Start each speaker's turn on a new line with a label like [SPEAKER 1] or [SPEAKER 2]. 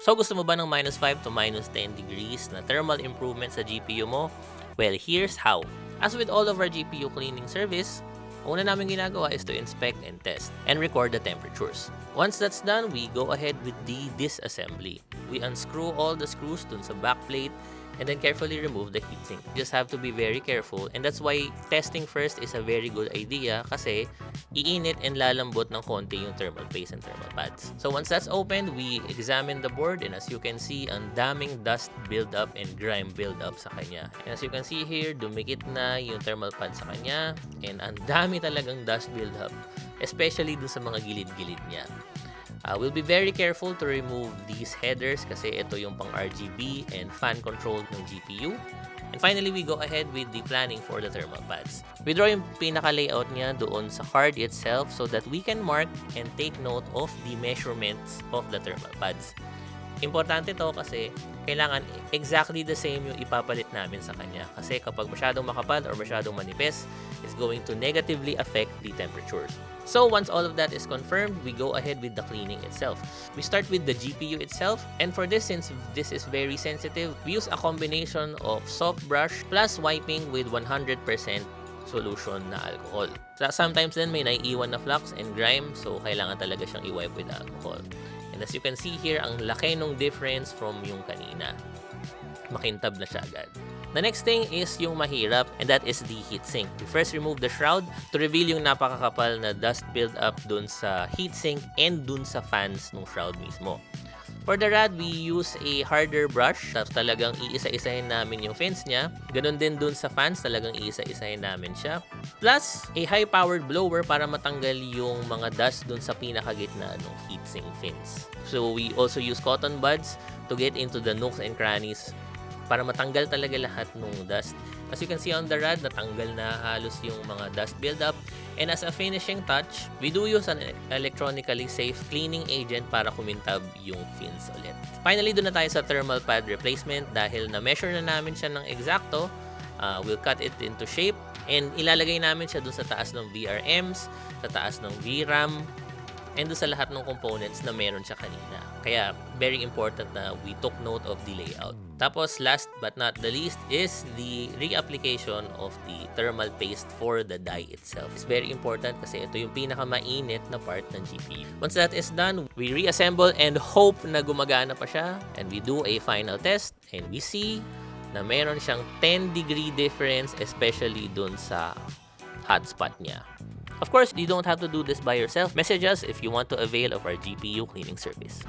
[SPEAKER 1] So gusto mo ba ng -5 to -10 degrees na thermal improvement sa GPU mo? Well, here's how. As with all of our GPU cleaning service, una namin ginagawa is to inspect and test and record the temperatures. Once that's done, we go ahead with the disassembly. We unscrew all the screws dun sa backplate and then carefully remove the heatsink. You just have to be very careful, and that's why testing first is a very good idea kasi iinit and lalambot ng konti yung thermal paste and thermal pads. So once that's opened, we examine the board, and as you can see, ang daming dust build-up and grime build-up sa kanya. And as you can see here, dumikit na yung thermal pad sa kanya, and ang dami talagang dust build-up, especially dun sa mga gilid-gilid niya. We'll be very careful to remove these headers kasi ito yung pang RGB and fan control ng GPU. And finally, we go ahead with the planning for the thermal pads. We draw yung pinaka-layout niya doon sa card itself so that we can mark and take note of the measurements of the thermal pads. Importante to kasi kailangan exactly the same yung ipapalit namin sa kanya. Kasi kapag masyadong makapal or masyadong manipis, it's going to negatively affect the temperatures. So once all of that is confirmed, we go ahead with the cleaning itself. We start with the GPU itself, and for this, since this is very sensitive, we use a combination of soft brush plus wiping with 100% solution na alcohol. Sometimes then may naiiwan na flux and grime, so kailangan talaga siyang i-wipe with alcohol. And as you can see here, ang laki nung difference from yung kanina. Makintab na siya agad. The next thing is yung mahirap, and that is the heatsink. We first remove the shroud to reveal yung napakakapal na dust build-up dun sa heatsink and dun sa fans ng shroud mismo. For the rad, we use a harder brush. Tapos talagang iisa-isahin namin yung fins niya. Ganon din dun sa fans, talagang iisa-isahin namin siya. Plus, a high-powered blower para matanggal yung mga dust dun sa pinakagitna ng heatsink fins. So we also use cotton buds to get into the nooks and crannies para matanggal talaga lahat ng dust. As you can see on the rad, natanggal na halos yung mga dust buildup. And as a finishing touch, we do use an electronically safe cleaning agent para kumintab yung fins ulit. Finally, doon na tayo sa thermal pad replacement. Dahil na-measure na namin siya ng eksakto, we'll cut it into shape and ilalagay namin siya doon sa taas ng VRMs, sa taas ng VRAM, and doon sa lahat ng components na meron siya kanina. Kaya, very important na we took note of the layout. Tapos, last but not the least is the reapplication of the thermal paste for the die itself. It's very important kasi ito yung pinakamainit na part ng GPU. Once that is done, we reassemble and hope na gumagana pa siya. And we do a final test and we see na meron siyang 10-degree difference, especially dun sa hotspot niya. Of course, you don't have to do this by yourself. Message us if you want to avail of our GPU cleaning service.